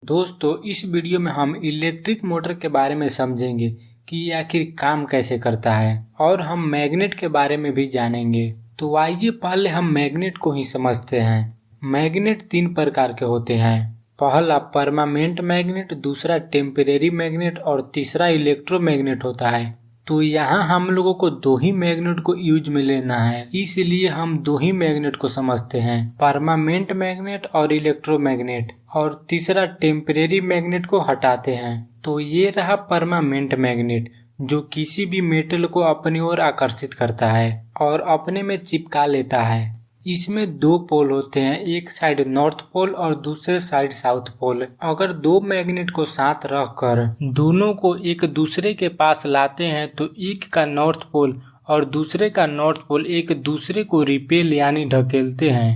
दोस्तों, इस वीडियो में हम इलेक्ट्रिक मोटर के बारे में समझेंगे कि ये आखिर काम कैसे करता है और हम मैग्नेट के बारे में भी जानेंगे। तो आइए पहले हम मैग्नेट को ही समझते हैं। मैग्नेट 3 प्रकार के होते हैं। पहला परमानेंट मैग्नेट, दूसरा टेम्परेरी मैग्नेट और तीसरा इलेक्ट्रोमैग्नेट होता है। तो यहाँ हम लोगों को 2 ही मैग्नेट को यूज में लेना है, इसलिए हम 2 ही मैग्नेट को समझते हैं, परमानेंट मैग्नेट और इलेक्ट्रोमैग्नेट, और तीसरा टेम्परेरी मैग्नेट को हटाते हैं। तो ये रहा परमानेंट मैग्नेट, जो किसी भी मेटल को अपनी ओर आकर्षित करता है और अपने में चिपका लेता है। इसमें 2 पोल होते हैं, एक साइड नॉर्थ पोल और दूसरे साइड साउथ पोल। अगर 2 मैग्नेट को साथ रखकर दोनों को एक दूसरे के पास लाते हैं तो एक का नॉर्थ पोल और दूसरे का नॉर्थ पोल एक दूसरे को रिपेल यानी ढकेलते हैं,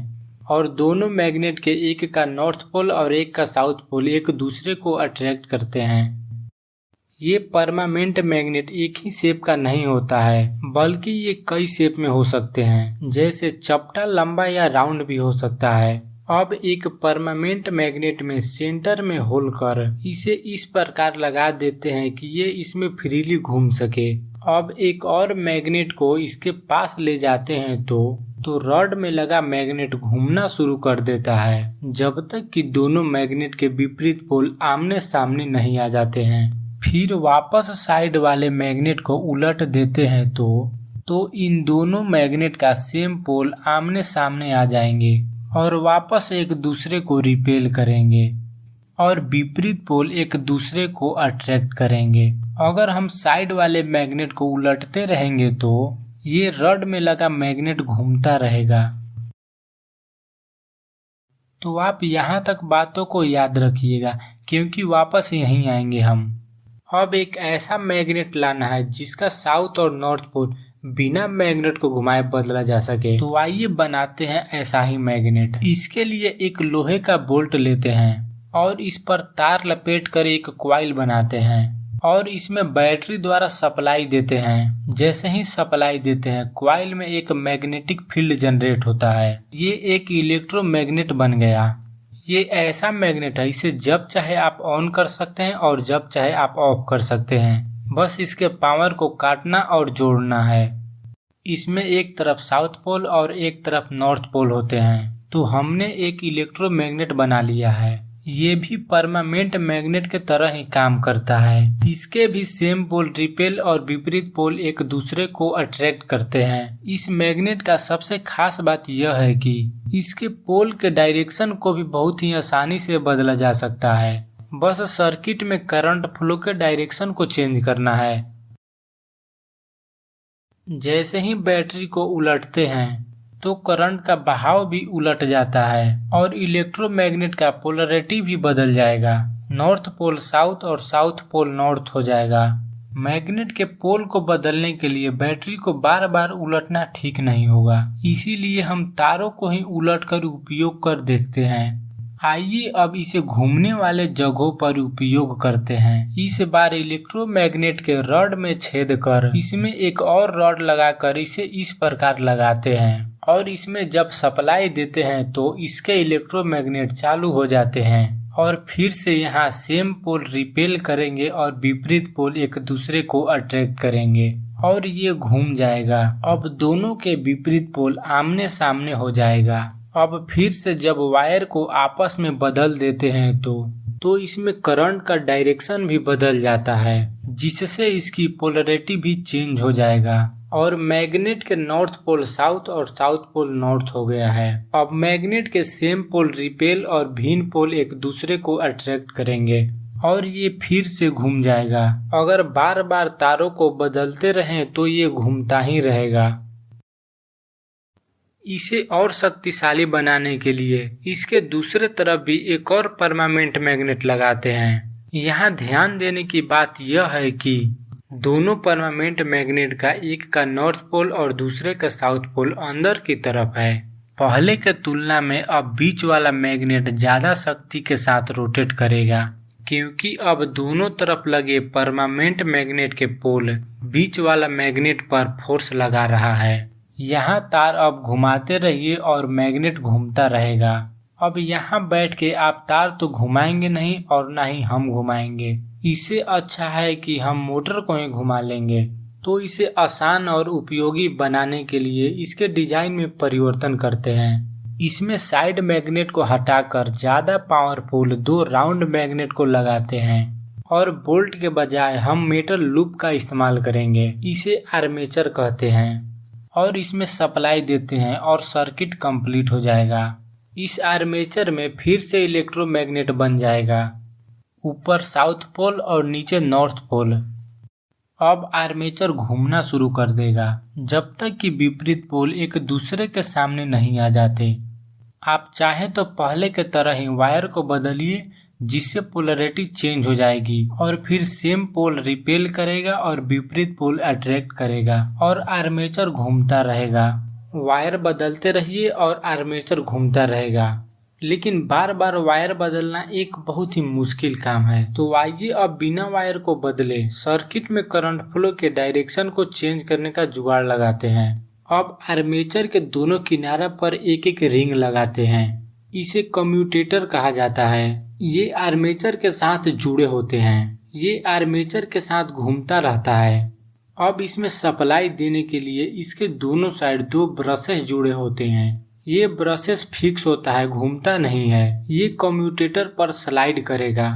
और दोनों मैग्नेट के एक का नॉर्थ पोल और एक का साउथ पोल एक दूसरे को अट्रैक्ट करते हैं। ये परमानेंट मैग्नेट एक ही शेप का नहीं होता है, बल्कि ये कई शेप में हो सकते हैं, जैसे चपटा, लंबा या राउंड भी हो सकता है। अब एक परमानेंट मैग्नेट में सेंटर में होल कर इसे इस प्रकार लगा देते हैं कि ये इसमें फ्रीली घूम सके। अब एक और मैग्नेट को इसके पास ले जाते हैं तो रॉड में लगा मैग्नेट घूमना शुरू कर देता है, जब तक कि दोनों मैग्नेट के विपरीत पोल आमने सामने नहीं आ जाते हैं। फिर वापस साइड वाले मैग्नेट को उलट देते हैं तो इन दोनों मैग्नेट का सेम पोल आमने सामने आ जाएंगे और वापस एक दूसरे को रिपेल करेंगे और विपरीत पोल एक दूसरे को अट्रैक्ट करेंगे। अगर हम साइड वाले मैग्नेट को उलटते रहेंगे तो ये रॉड में लगा मैग्नेट घूमता रहेगा। तो आप यहाँ तक बातों को याद रखिएगा, क्योंकि वापस यहीं आएंगे हम। अब एक ऐसा मैग्नेट लाना है जिसका साउथ और नॉर्थ पोल बिना मैग्नेट को घुमाए बदला जा सके। तो आइए बनाते हैं ऐसा ही मैग्नेट। इसके लिए एक लोहे का बोल्ट लेते हैं और इस पर तार लपेट कर एक कॉइल बनाते हैं और इसमें बैटरी द्वारा सप्लाई देते हैं। जैसे ही सप्लाई देते हैं, कॉइल में एक मैग्नेटिक फील्ड जनरेट होता है। ये एक इलेक्ट्रोमैग्नेट बन गया। ये ऐसा मैग्नेट है, इसे जब चाहे आप ऑन कर सकते हैं और जब चाहे आप ऑफ कर सकते हैं। बस इसके पावर को काटना और जोड़ना है। इसमें एक तरफ साउथ पोल और एक तरफ नॉर्थ पोल होते हैं। तो हमने एक इलेक्ट्रोमैग्नेट बना लिया है। ये भी परमानेंट मैग्नेट के तरह ही काम करता है। इसके भी सेम पोल रिपेल और विपरीत पोल एक दूसरे को अट्रैक्ट करते हैं। इस मैग्नेट का सबसे खास बात यह है कि इसके पोल के डायरेक्शन को भी बहुत ही आसानी से बदला जा सकता है। बस सर्किट में करंट फ्लो के डायरेक्शन को चेंज करना है। जैसे ही बैटरी को उलटते हैं तो करंट का बहाव भी उलट जाता है और इलेक्ट्रोमैग्नेट का पोलैरिटी भी बदल जाएगा। नॉर्थ पोल साउथ और साउथ पोल नॉर्थ हो जाएगा। मैग्नेट के पोल को बदलने के लिए बैटरी को बार बार उलटना ठीक नहीं होगा, इसीलिए हम तारों को ही उलट कर उपयोग कर देखते हैं। आइए अब इसे घूमने वाले जगहों पर उपयोग करते हैं। इस बार इलेक्ट्रोमैग्नेट के रॉड में छेद कर इसमें एक और रॉड लगाकर इसे इस प्रकार लगाते हैं और इसमें जब सप्लाई देते हैं तो इसके इलेक्ट्रोमैग्नेट चालू हो जाते हैं और फिर से यहाँ सेम पोल रिपेल करेंगे और विपरीत पोल एक दूसरे को अट्रैक्ट करेंगे और ये घूम जाएगा। अब दोनों के विपरीत पोल आमने सामने हो जाएगा। अब फिर से जब वायर को आपस में बदल देते हैं तो इसमें करंट का डायरेक्शन भी बदल जाता है, जिससे इसकी पोलैरिटी भी चेंज हो जाएगा और मैग्नेट के नॉर्थ पोल साउथ और साउथ पोल नॉर्थ हो गया है। अब मैग्नेट के सेम पोल रिपेल और भिन्न पोल एक दूसरे को अट्रैक्ट करेंगे और ये फिर से घूम जाएगा। अगर बार बार तारों को बदलते रहें तो ये घूमता ही रहेगा। इसे और शक्तिशाली बनाने के लिए इसके दूसरे तरफ भी एक और परमानेंट मैग्नेट लगाते हैं। यहाँ ध्यान देने की बात यह है कि दोनों परमानेंट मैग्नेट का एक का नॉर्थ पोल और दूसरे का साउथ पोल अंदर की तरफ है। पहले के तुलना में अब बीच वाला मैग्नेट ज्यादा शक्ति के साथ रोटेट करेगा, क्योंकि अब दोनों तरफ लगे परमानेंट मैग्नेट के पोल बीच वाला मैग्नेट पर फोर्स लगा रहा है। यहाँ तार अब घुमाते रहिए और मैग्नेट घूमता रहेगा अब यहाँ बैठ के आप तार तो घुमाएंगे नहीं और ना ही हम घुमाएंगे। इससे अच्छा है कि हम मोटर को ही घुमा लेंगे। तो इसे आसान और उपयोगी बनाने के लिए इसके डिजाइन में परिवर्तन करते हैं। इसमें साइड मैग्नेट को हटाकर ज्यादा पावरफुल 2 राउंड मैग्नेट को लगाते हैं और बोल्ट के बजाय हम मेटल लूप का इस्तेमाल करेंगे। इसे आर्मेचर कहते हैं और इसमें सप्लाई देते हैं और सर्किट कंप्लीट हो जाएगा। इस आर्मेचर में फिर से इलेक्ट्रोमैग्नेट बन जाएगा, ऊपर साउथ पोल और नीचे नॉर्थ पोल। अब आर्मेचर घूमना शुरू कर देगा जब तक कि विपरीत पोल एक दूसरे के सामने नहीं आ जाते। आप चाहें तो पहले के तरह ही वायर को बदलिए, जिससे पोलैरिटी चेंज हो जाएगी और फिर सेम पोल रिपेल करेगा और विपरीत पोल अट्रैक्ट करेगा और आर्मेचर घूमता रहेगा। वायर बदलते रहिए और आर्मेचर घूमता रहेगा, लेकिन बार बार वायर बदलना एक बहुत ही मुश्किल काम है। तो आइए अब बिना वायर को बदले सर्किट में करंट फ्लो के डायरेक्शन को चेंज करने का जुगाड़ लगाते हैं। अब आर्मेचर के दोनों किनारे पर एक एक रिंग लगाते हैं। इसे कम्यूटेटर कहा जाता है। ये आर्मेचर के साथ जुड़े होते हैं। ये आर्मेचर के साथ घूमता रहता है। अब इसमें सप्लाई देने के लिए इसके दोनों साइड 2 ब्रशेस जुड़े होते हैं। ये ब्रशेस फिक्स होता है, घूमता नहीं है। ये कम्यूटेटर पर स्लाइड करेगा।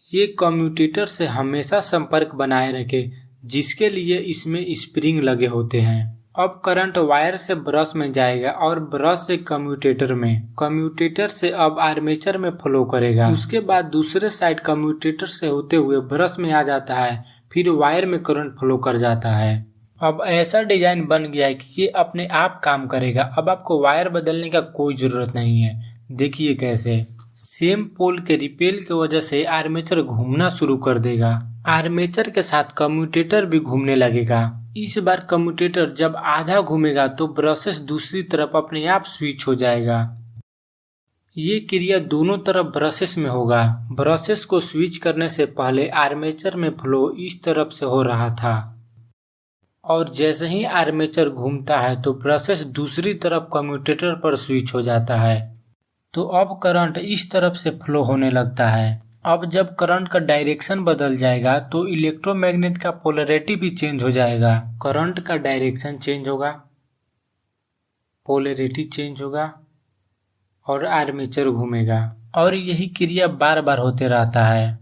ये कम्यूटेटर से हमेशा संपर्क बनाए रखे, जिसके लिए इसमें स्प्रिंग लगे होते हैं। अब करंट वायर से ब्रश में जाएगा और ब्रश से कम्यूटेटर में, कम्यूटेटर से अब आर्मेचर में फ्लो करेगा। उसके बाद दूसरे साइड कम्यूटेटर से होते हुए ब्रश में आ जाता है, फिर वायर में करंट फ्लो कर जाता है। अब ऐसा डिजाइन बन गया है कि ये अपने आप काम करेगा। अब आपको वायर बदलने का कोई जरूरत नहीं है। देखिए कैसे सेम पोल के रिपेल की वजह से आर्मेचर घूमना शुरू कर देगा। आर्मेचर के साथ कम्यूटेटर भी घूमने लगेगा। इस बार कम्यूटेटर जब आधा घूमेगा तो ब्रशेस दूसरी तरफ अपने आप स्विच हो जाएगा। ये क्रिया दोनों तरफ ब्रशेस में होगा। ब्रशेस को स्विच करने से पहले आर्मेचर में फ्लो इस तरफ से हो रहा था और जैसे ही आर्मेचर घूमता है तो ब्रशेस दूसरी तरफ कम्यूटेटर पर स्विच हो जाता है। तो अब करंट इस तरफ से फ्लो होने लगता है। अब जब करंट का डायरेक्शन बदल जाएगा तो इलेक्ट्रोमैग्नेट का पोलैरिटी भी चेंज हो जाएगा। करंट का डायरेक्शन चेंज होगा, पोलैरिटी चेंज होगा और आर्मेचर घूमेगा और यही क्रिया बार बार होते रहता है।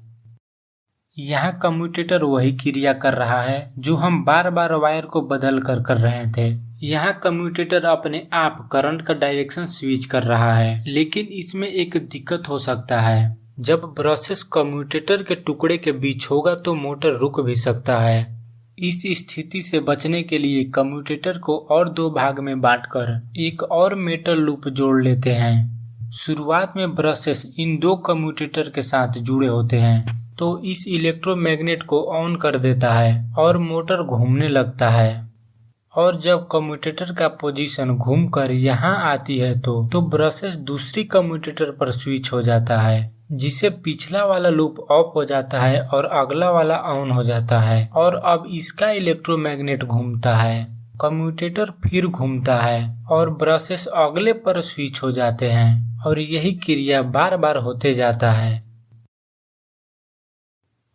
यहाँ कम्यूटेटर वही क्रिया कर रहा है जो हम बार बार वायर को बदल कर रहे थे। यहाँ कम्यूटेटर अपने आप करंट का डायरेक्शन स्विच कर रहा है, लेकिन इसमें एक दिक्कत हो सकता है। जब ब्रशेस कम्यूटेटर के टुकड़े के बीच होगा तो मोटर रुक भी सकता है। इस स्थिति से बचने के लिए कम्यूटेटर को और 2 भाग में बांटकर एक और मेटल लूप जोड़ लेते हैं। शुरुआत में ब्रशेस इन 2 कम्यूटेटर के साथ जुड़े होते हैं, तो इस इलेक्ट्रोमैग्नेट को ऑन कर देता है और मोटर घूमने लगता है। और जब कम्यूटेटर का पोजीशन घूमकर यहाँ आती है तो ब्रशेस दूसरी कम्यूटेटर पर स्विच हो जाता है, जिससे पिछला वाला लूप ऑफ हो जाता है और अगला वाला ऑन हो जाता है और अब इसका इलेक्ट्रोमैग्नेट घूमता है। कम्यूटेटर फिर घूमता है और ब्रशेस अगले पर स्विच हो जाते हैं और यही क्रिया बार बार होते जाता है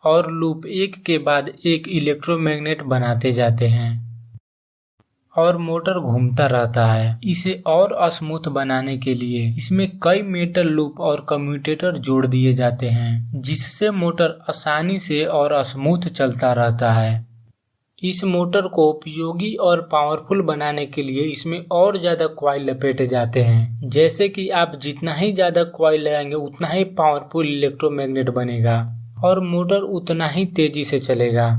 और लूप एक के बाद एक इलेक्ट्रोमैग्नेट बनाते जाते हैं और मोटर घूमता रहता है। इसे और स्मूथ बनाने के लिए इसमें कई मेटल लूप और कम्यूटेटर जोड़ दिए जाते हैं, जिससे मोटर आसानी से और स्मूथ चलता रहता है। इस मोटर को उपयोगी और पावरफुल बनाने के लिए इसमें और ज्यादा कॉइल लपेटे जाते हैं। जैसे कि आप जितना ही ज्यादा कॉइल लगाएंगे उतना ही पावरफुल इलेक्ट्रोमैग्नेट बनेगा और मोटर उतना ही तेजी से चलेगा।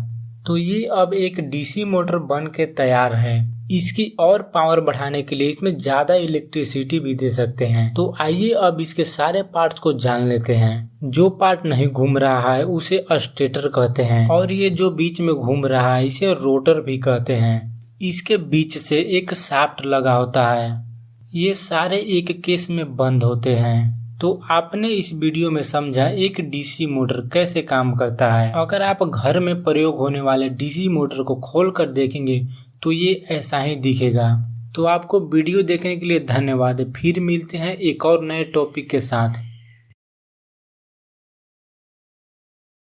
तो ये अब एक डीसी मोटर बन के तैयार है। इसकी और पावर बढ़ाने के लिए इसमें ज्यादा इलेक्ट्रिसिटी भी दे सकते हैं। तो आइए अब इसके सारे पार्ट्स को जान लेते हैं। जो पार्ट नहीं घूम रहा है उसे स्टेटर कहते हैं और ये जो बीच में घूम रहा है इसे रोटर भी कहते हैं। इसके बीच से एक शाफ्ट लगा होता है। ये सारे एक केस में बंद होते हैं। तो आपने इस वीडियो में समझा एक डीसी मोटर कैसे काम करता है। अगर आप घर में प्रयोग होने वाले डीसी मोटर को खोल कर देखेंगे तो ये ऐसा ही दिखेगा। तो आपको वीडियो देखने के लिए धन्यवाद। फिर मिलते हैं एक और नए टॉपिक के साथ।